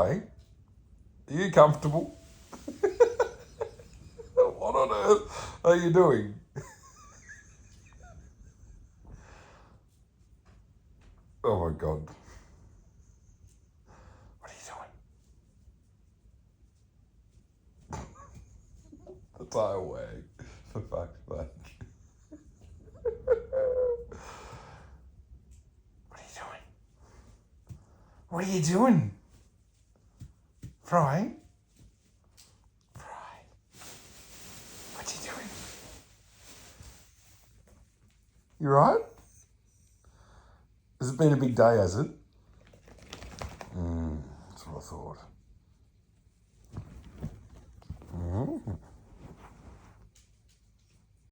Fry, are you comfortable? What on earth are you doing? Oh my God. What are you doing? The tire wag, for fuck's sake. What are you doing? Fry? Fry. What are you doing? You right? Has it been a big day, has it? That's what I thought.